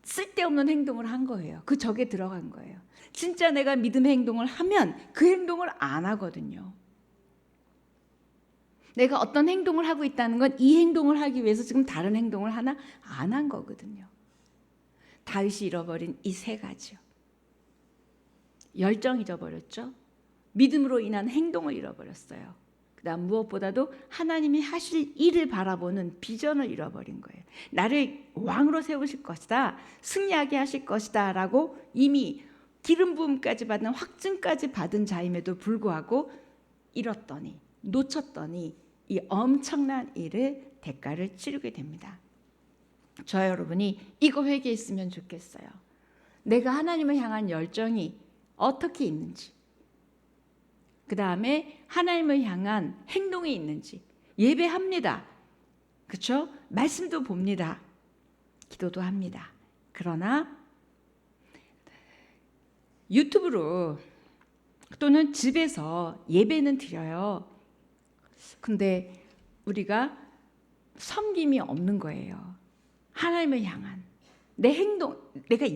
쓸데없는 행동을 한 거예요. 그 적에 들어간 거예요. 진짜 내가 믿음의 행동을 하면 그 행동을 안 하거든요. 내가 어떤 행동을 하고 있다는 건 이 행동을 하기 위해서 지금 다른 행동을 하나 안 한 거거든요. 다윗이 잃어버린 이 세 가지요. 열정 잃어버렸죠. 믿음으로 인한 행동을 잃어버렸어요. 그다음 무엇보다도 하나님이 하실 일을 바라보는 비전을 잃어버린 거예요. 나를 왕으로 세우실 것이다, 승리하게 하실 것이다 라고 이미 기름 부음까지 받은, 확증까지 받은 자임에도 불구하고 잃었더니, 놓쳤더니 이 엄청난 일을 대가를 치르게 됩니다. 저 여러분이 이거 회개했으면 좋겠어요. 내가 하나님을 향한 열정이 어떻게 있는지, 그 다음에 하나님을 향한 행동이 있는지. 예배합니다. 그렇죠? 말씀도 봅니다. 기도도 합니다. 그러나 유튜브로 또는 집에서 예배는 드려요. 근데 우리가 섬김이 없는 거예요. 하나님을 향한 내 행동, 내가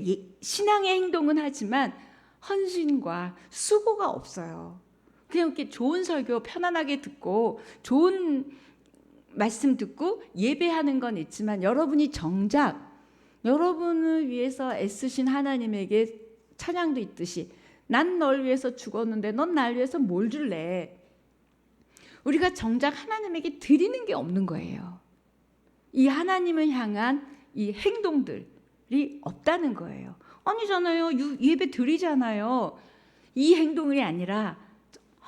신앙의 행동은 하지만 헌신과 수고가 없어요. 그냥 이렇게 좋은 설교 편안하게 듣고 좋은 말씀 듣고 예배하는 건 있지만 여러분이 정작 여러분을 위해서 애쓰신 하나님에게 찬양도 있듯이 난 널 위해서 죽었는데 넌 날 위해서 뭘 줄래? 우리가 정작 하나님에게 드리는 게 없는 거예요. 이 하나님을 향한 이 행동들이 없다는 거예요. 아니잖아요. 예배 드리잖아요. 이 행동이 아니라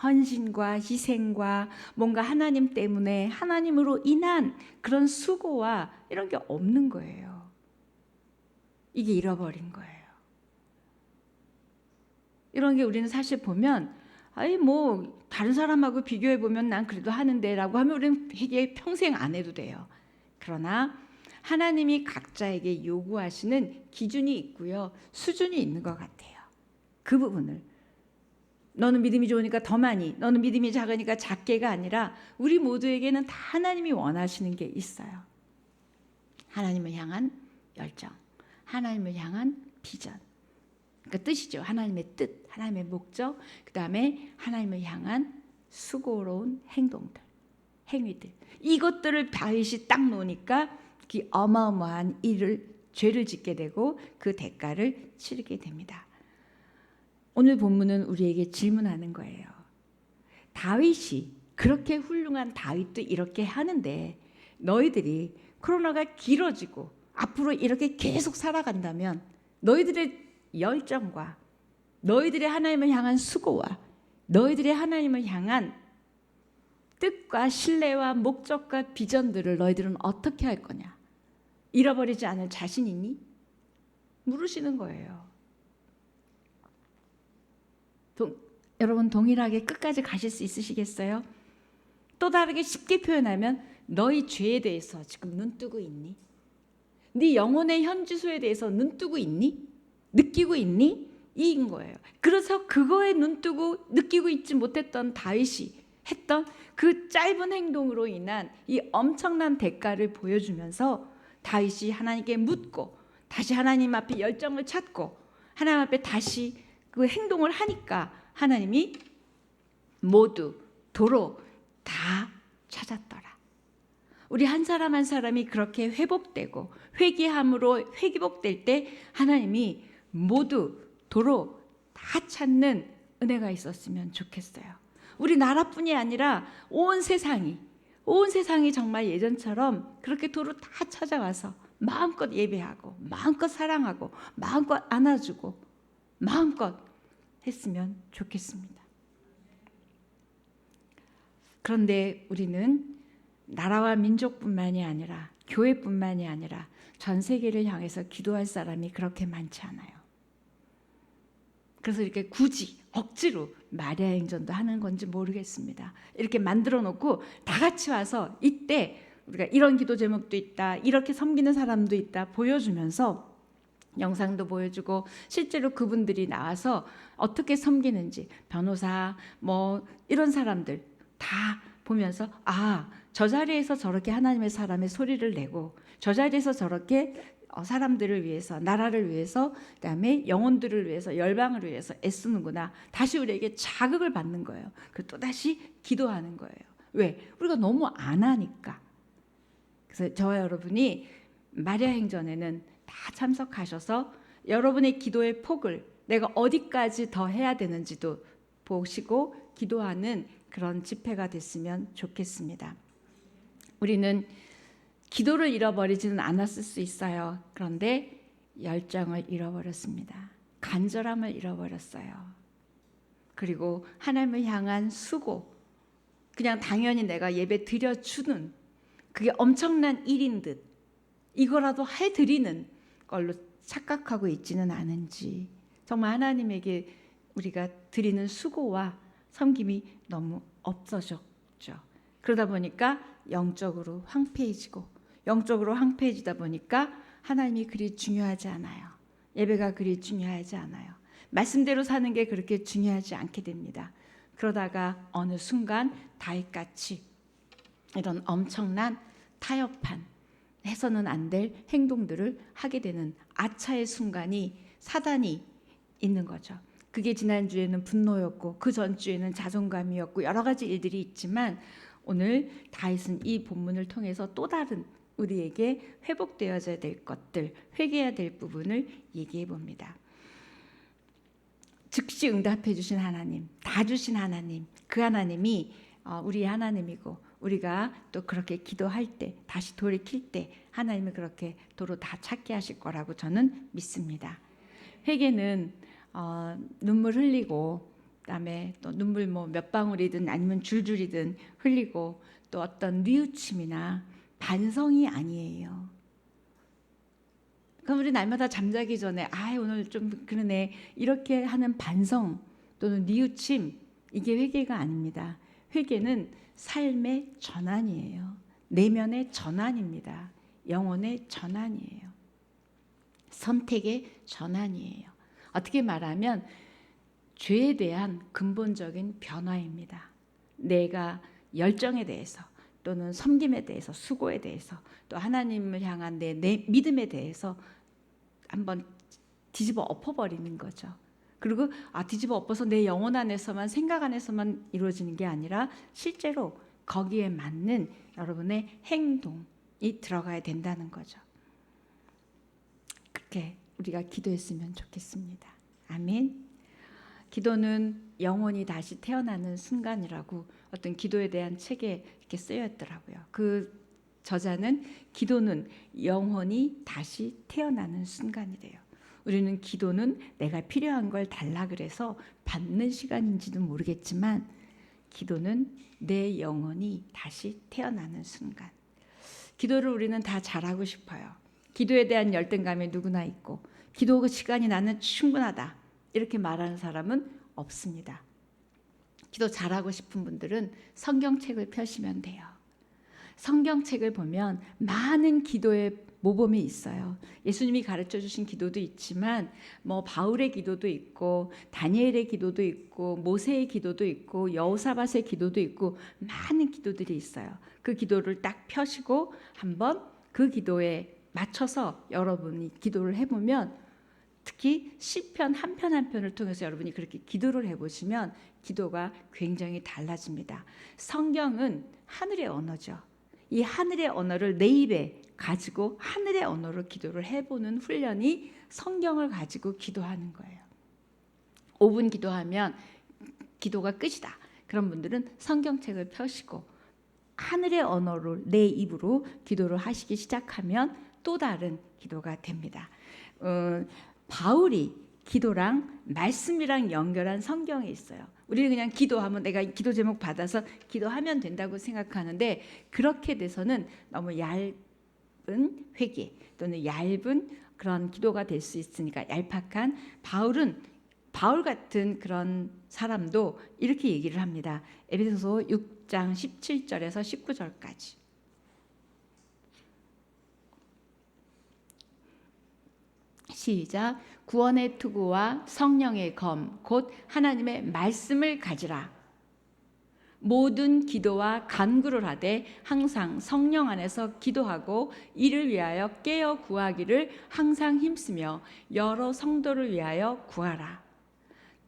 헌신과 희생과 뭔가 하나님 때문에 하나님으로 인한 그런 수고와 이런 게 없는 거예요. 이게 잃어버린 거예요. 이런 게 우리는 사실 보면 아이 뭐 다른 사람하고 비교해 보면 난 그래도 하는데라고 하면 우리는 되게 평생 안 해도 돼요. 그러나 하나님이 각자에게 요구하시는 기준이 있고요, 수준이 있는 것 같아요. 그 부분을 너는 믿음이 좋으니까 더 많이, 너는 믿음이 작으니까 작게가 아니라 우리 모두에게는 다 하나님이 원하시는 게 있어요. 하나님을 향한 열정, 하나님을 향한 비전. 그러니까 뜻이죠. 하나님의 뜻, 하나님의 목적, 그 다음에 하나님을 향한 수고로운 행동들, 행위들. 이것들을 다윗이 딱 놓으니까 그 어마어마한 죄를 짓게 되고 그 대가를 치르게 됩니다. 오늘 본문은 우리에게 질문하는 거예요. 다윗이 그렇게 훌륭한 다윗도 이렇게 하는데 너희들이 코로나가 길어지고 앞으로 이렇게 계속 살아간다면 너희들의 열정과 너희들의 하나님을 향한 수고와 너희들의 하나님을 향한 뜻과 신뢰와 목적과 비전들을 너희들은 어떻게 할 거냐? 잃어버리지 않을 자신 있니? 물으시는 거예요. 여러분 동일하게 끝까지 가실 수 있으시겠어요? 또 다르게 쉽게 표현하면 너희 죄에 대해서 지금 눈 뜨고 있니? 네 영혼의 현주소에 대해서 눈 뜨고 있니? 느끼고 있니? 이인 거예요. 그래서 그거에 눈 뜨고 느끼고 있지 못했던 다윗이 했던 그 짧은 행동으로 인한 이 엄청난 대가를 보여주면서 다윗이 하나님께 묻고 다시 하나님 앞에 열정을 찾고 하나님 앞에 다시 그 행동을 하니까 하나님이 모두 도로 다 찾았더라. 우리 한 사람 한 사람이 그렇게 회복되고 회개함으로 회복될 때 하나님이 모두 도로 다 찾는 은혜가 있었으면 좋겠어요. 우리 나라뿐이 아니라 온 세상이 정말 예전처럼 그렇게 도로 다 찾아와서 마음껏 예배하고 마음껏 사랑하고 마음껏 안아주고 마음껏 했으면 좋겠습니다. 그런데 우리는 나라와 민족뿐만이 아니라 교회뿐만이 아니라 전 세계를 향해서 기도할 사람이 그렇게 많지 않아요. 그래서 이렇게 굳이 억지로 마리아 행전도 하는 건지 모르겠습니다. 이렇게 만들어 놓고 다 같이 와서 이때 우리가 이런 기도 제목도 있다, 이렇게 섬기는 사람도 있다 보여주면서 영상도 보여주고 실제로 그분들이 나와서 어떻게 섬기는지, 변호사 뭐 이런 사람들 다 보면서 저 자리에서 저렇게 하나님의 사람의 소리를 내고 저 자리에서 저렇게 사람들을 위해서, 나라를 위해서, 그다음에 영혼들을 위해서, 열방을 위해서 애쓰는구나. 다시 우리에게 자극을 받는 거예요. 그리고 또 다시 기도하는 거예요. 왜? 우리가 너무 안 하니까. 그래서 저와 여러분이 마리아 행전에는 다 참석하셔서 여러분의 기도의 폭을 내가 어디까지 더 해야 되는지도 보시고 기도하는 그런 집회가 됐으면 좋겠습니다. 우리는 기도를 잃어버리지는 않았을 수 있어요. 그런데 열정을 잃어버렸습니다. 간절함을 잃어버렸어요. 그리고 하나님을 향한 수고, 그냥 당연히 내가 예배 드려주는 그게 엄청난 일인 듯 이거라도 해드리는 걸로 착각하고 있지는 않은지, 정말 하나님에게 우리가 드리는 수고와 섬김이 너무 없어졌죠. 그러다 보니까 영적으로 황폐해지다 보니까 하나님이 그리 중요하지 않아요. 예배가 그리 중요하지 않아요. 말씀대로 사는 게 그렇게 중요하지 않게 됩니다. 그러다가 어느 순간 다윗같이 이런 엄청난 타협한, 해서는 안 될 행동들을 하게 되는 아차의 순간이 사단이 있는 거죠. 그게 지난주에는 분노였고 그 전주에는 자존감이었고 여러 가지 일들이 있지만 오늘 다윗은 이 본문을 통해서 또 다른 우리에게 회복되어져야 될 것들, 회개해야 될 부분을 얘기해 봅니다. 즉시 응답해 주신 하나님, 다 주신 하나님, 그 하나님이 우리의 하나님이고 우리가 또 그렇게 기도할 때, 다시 돌이킬 때 하나님이 그렇게 도로 다 찾게 하실 거라고 저는 믿습니다. 회개는 눈물 흘리고, 그다음에 또 눈물 뭐 몇 방울이든 아니면 줄줄이든 흘리고, 또 어떤 뉘우침이나 반성이 아니에요. 그럼 우리 날마다 잠자기 전에 오늘 좀 그러네 이렇게 하는 반성 또는 뉘우침, 이게 회개가 아닙니다. 회개는 삶의 전환이에요. 내면의 전환입니다. 영혼의 전환이에요. 선택의 전환이에요. 어떻게 말하면 죄에 대한 근본적인 변화입니다. 내가 열정에 대해서 또는 섬김에 대해서, 수고에 대해서, 또 하나님을 향한 내 믿음에 대해서 한번 뒤집어 엎어버리는 거죠. 그리고 뒤집어 엎어서 내 영혼 안에서만, 생각 안에서만 이루어지는 게 아니라 실제로 거기에 맞는 여러분의 행동이 들어가야 된다는 거죠. 그렇게 우리가 기도했으면 좋겠습니다. 아멘. 기도는 영혼이 다시 태어나는 순간이라고 어떤 기도에 대한 책에 이렇게 쓰여 있더라고요. 그 저자는 기도는 영혼이 다시 태어나는 순간이래요. 우리는 기도는 내가 필요한 걸 달라 그래서 받는 시간인지도 모르겠지만 기도는 내 영혼이 다시 태어나는 순간. 기도를 우리는 다 잘하고 싶어요. 기도에 대한 열등감이 누구나 있고 기도 시간이 나는 충분하다 이렇게 말하는 사람은 없습니다. 기도 잘하고 싶은 분들은 성경책을 펴시면 돼요. 성경책을 보면 많은 기도의 모범이 있어요. 예수님이 가르쳐 주신 기도도 있지만 뭐 바울의 기도도 있고 다니엘의 기도도 있고 모세의 기도도 있고 여호사밧의 기도도 있고 많은 기도들이 있어요. 그 기도를 딱 펴시고 한번 그 기도에 맞춰서 여러분이 기도를 해보면, 특히 시편 한 편 한 편을 통해서 여러분이 그렇게 기도를 해보시면 기도가 굉장히 달라집니다. 성경은 하늘의 언어죠. 이 하늘의 언어를 내 입에 가지고 하늘의 언어로 기도를 해보는 훈련이 성경을 가지고 기도하는 거예요. 5분 기도하면 기도가 끝이다. 그런 분들은 성경책을 펴시고 하늘의 언어로 내 입으로 기도를 하시기 시작하면 또 다른 기도가 됩니다. 바울이 기도랑 말씀이랑 연결한 성경이 있어요. 우리는 그냥 기도하면 내가 기도 제목 받아서 기도하면 된다고 생각하는데 그렇게 돼서는 너무 얇은 회개 또는 얇은 그런 기도가 될 수 있으니까 얄팍한, 바울은 바울 같은 그런 사람도 이렇게 얘기를 합니다. 에베소서 6장 17절에서 19절까지. 시작. 구원의 투구와 성령의 검 곧 하나님의 말씀을 가지라. 모든 기도와 간구를 하되 항상 성령 안에서 기도하고 이를 위하여 깨어 구하기를 항상 힘쓰며 여러 성도를 위하여 구하라.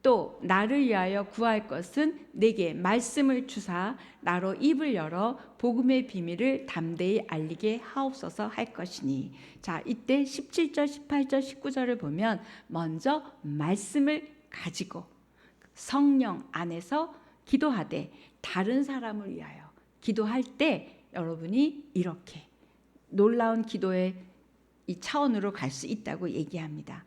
또 나를 위하여 구할 것은 내게 말씀을 주사 나로 입을 열어 복음의 비밀을 담대히 알리게 하옵소서 할 것이니. 자, 이때 17절, 18절, 19절을 보면 먼저 말씀을 가지고 성령 안에서 기도하되 다른 사람을 위하여 기도할 때 여러분이 이렇게 놀라운 기도의 이 차원으로 갈 수 있다고 얘기합니다.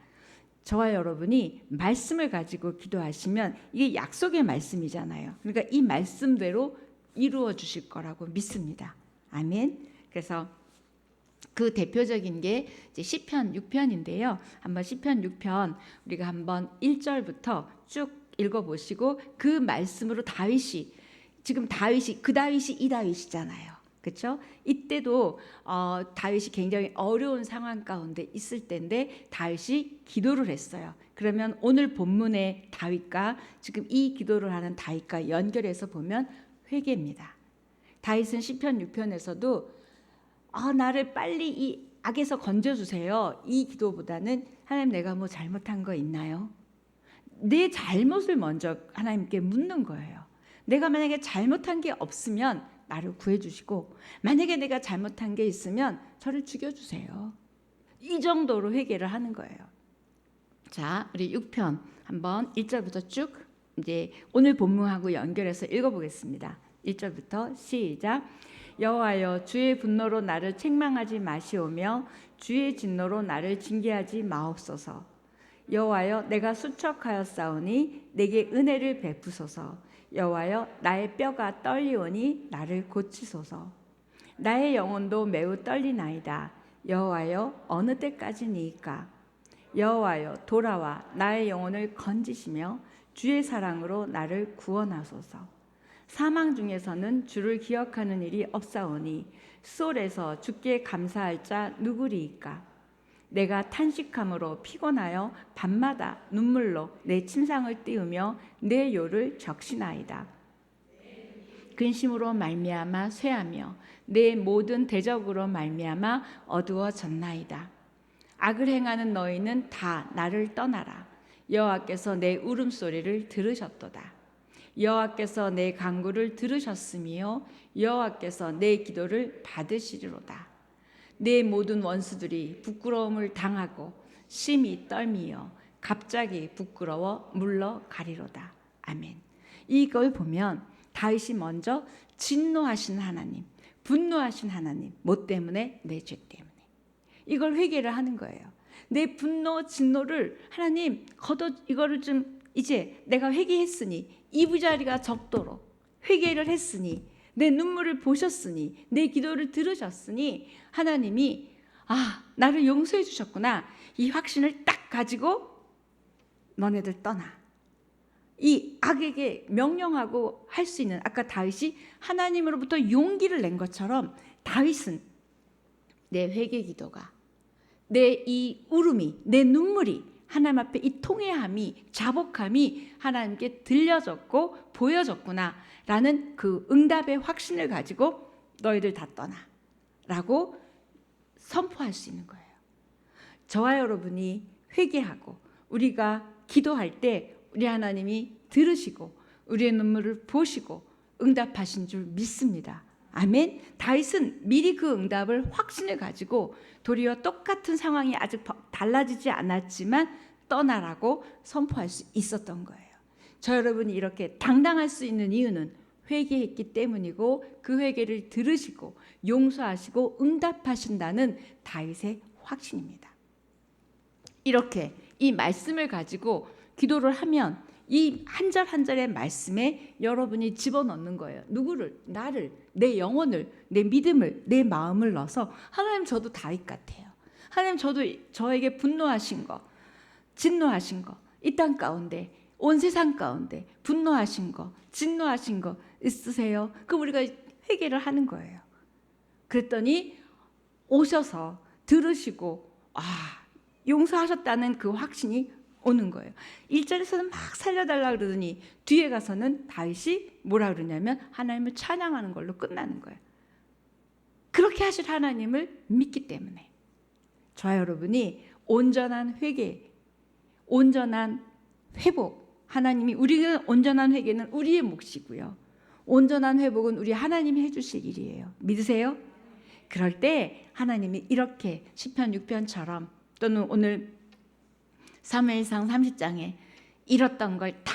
저와 여러분이 말씀을 가지고 기도하시면 이게 약속의 말씀이잖아요. 그러니까 이 말씀대로 이루어 주실 거라고 믿습니다. 아멘. 그래서 그 대표적인 게 이제 시편 6편인데요. 한번 시편 6편 우리가 한번 1절부터 쭉 읽어보시고 그 말씀으로 다윗이 지금 다윗이 그 다윗이 이 다윗이잖아요. 그렇죠? 이때도 다윗이 굉장히 어려운 상황 가운데 있을 때인데 다윗이 기도를 했어요. 그러면 오늘 본문의 다윗과 지금 이 기도를 하는 다윗과 연결해서 보면 회개입니다. 다윗은 시편 6편에서도 나를 빨리 이 악에서 건져주세요. 이 기도보다는 하나님 내가 뭐 잘못한 거 있나요? 내 잘못을 먼저 하나님께 묻는 거예요. 내가 만약에 잘못한 게 없으면 나를 구해주시고 만약에 내가 잘못한 게 있으면 저를 죽여주세요. 이 정도로 회개를 하는 거예요. 자, 우리 6편 한번 1절부터 쭉 이제 오늘 본문하고 연결해서 읽어보겠습니다. 1절부터 시작. 여호와여 주의 분노로 나를 책망하지 마시오며 주의 진노로 나를 징계하지 마옵소서. 여호와여 내가 수척하였사오니 내게 은혜를 베푸소서. 여호와여 나의 뼈가 떨리오니 나를 고치소서. 나의 영혼도 매우 떨리나이다. 여호와여 어느 때까지니이까. 여호와여 돌아와 나의 영혼을 건지시며 주의 사랑으로 나를 구원하소서. 사망 중에서는 주를 기억하는 일이 없사오니 수월에서 주께 감사할 자 누구리이까. 내가 탄식함으로 피곤하여 밤마다 눈물로 내 침상을 띄우며 내 요를 적시나이다. 근심으로 말미암아 쇠하며 내 모든 대적으로 말미암아 어두워졌나이다. 악을 행하는 너희는 다 나를 떠나라. 여호와께서 내 울음소리를 들으셨도다. 여호와께서 내 간구를 들으셨으며 여호와께서 내 기도를 받으시리로다. 내 모든 원수들이 부끄러움을 당하고 심히 떨미어 갑자기 부끄러워 물러가리로다. 아멘. 이걸 보면 다윗이 먼저 진노하신 하나님, 분노하신 하나님, 뭐 때문에? 내 죄 때문에. 이걸 회개를 하는 거예요. 내 분노, 진노를 하나님 이거를 좀 이제 내가 회개했으니 이부자리가 적도록 회개를 했으니 내 눈물을 보셨으니 내 기도를 들으셨으니 하나님이 나를 용서해 주셨구나. 이 확신을 딱 가지고 너네들 떠나. 이 악에게 명령하고 할 수 있는 아까 다윗이 하나님으로부터 용기를 낸 것처럼 다윗은 내 회개 기도가 내 이 울음이 내 눈물이 하나님 앞에 이 통회함이 자복함이 하나님께 들려졌고 보여졌구나 라는 그 응답의 확신을 가지고 너희들 다 떠나 라고 선포할 수 있는 거예요. 저와 여러분이 회개하고 우리가 기도할 때 우리 하나님이 들으시고 우리의 눈물을 보시고 응답하신 줄 믿습니다. 아멘. 다윗은 미리 그 응답을 확신을 가지고 도리어 똑같은 상황이 아직 달라지지 않았지만 떠나라고 선포할 수 있었던 거예요. 저 여러분이 이렇게 당당할 수 있는 이유는 회개했기 때문이고 그 회개를 들으시고 용서하시고 응답하신다는 다윗의 확신입니다. 이렇게 이 말씀을 가지고 기도를 하면 이 한 절 한 절의 말씀에 여러분이 집어넣는 거예요. 누구를? 나를, 내 영혼을, 내 믿음을, 내 마음을 넣어서 하나님 저도 다윗 같아요. 하나님 저도 저에게 분노하신 거, 진노하신 거 이 땅 가운데, 온 세상 가운데 분노하신 거, 진노하신 거 있으세요? 그럼 우리가 회개를 하는 거예요. 그랬더니 오셔서 들으시고 용서하셨다는 그 확신이 오는 거예요. 1절에서는 막 살려달라 그러더니 뒤에 가서는 다윗이 뭐라 그러냐면 하나님을 찬양하는 걸로 끝나는 거예요. 그렇게 하실 하나님을 믿기 때문에 저와 여러분이 온전한 회개, 온전한 회복, 하나님이 우리가 온전한 회개는 우리의 몫이고요. 온전한 회복은 우리 하나님이 해주실 일이에요. 믿으세요? 그럴 때 하나님이 이렇게 시편 6편처럼 또는 오늘 사무엘상 30장에 잃었던 걸 다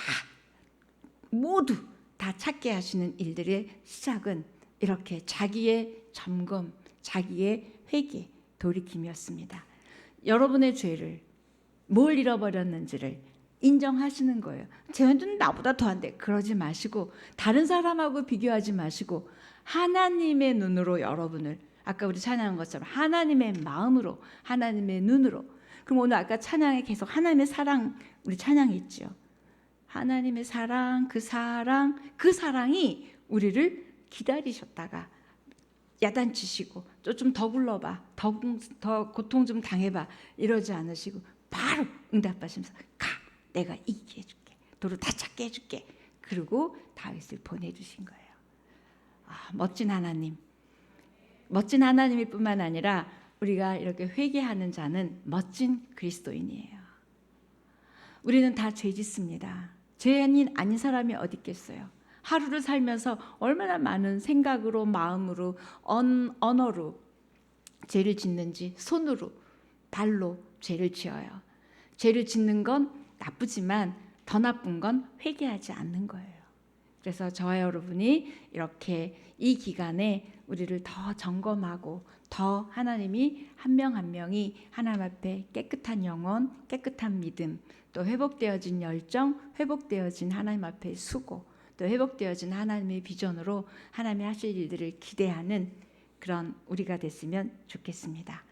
모두 다 찾게 하시는 일들의 시작은 이렇게 자기의 점검, 자기의 회개, 돌이킴이었습니다. 여러분의 죄를 뭘 잃어버렸는지를 인정하시는 거예요. 쟤는 나보다 더한데 그러지 마시고 다른 사람하고 비교하지 마시고 하나님의 눈으로 여러분을 아까 우리 찬양한 것처럼 하나님의 마음으로 하나님의 눈으로 그럼 오늘 아까 찬양에 계속 하나님의 사랑 우리 찬양이 있죠. 하나님의 사랑 그 사랑이 우리를 기다리셨다가 야단치시고 좀 더 불러봐 더 고통 좀 당해봐 이러지 않으시고 바로 응답하시면서 가 내가 이기게 해줄게 도로 다 찾게 해줄게 그리고 다윗을 보내주신 거예요. 멋진 하나님 멋진 하나님일 뿐만 아니라 우리가 이렇게 회개하는 자는 멋진 그리스도인이에요. 우리는 다 죄 짓습니다. 죄인 아닌 사람이 어디 있겠어요. 하루를 살면서 얼마나 많은 생각으로 마음으로 언어로 죄를 짓는지 손으로 발로 죄를 지어요. 죄를 짓는 건 나쁘지만 더 나쁜 건 회개하지 않는 거예요. 그래서 저와 여러분이 이렇게 이 기간에 우리를 더 점검하고 더 하나님이 한 명 한 명이 하나님 앞에 깨끗한 영혼, 깨끗한 믿음, 또 회복되어진 열정, 회복되어진 하나님 앞에 수고, 또 회복되어진 하나님의 비전으로 하나님이 하실 일들을 기대하는 그런 우리가 됐으면 좋겠습니다.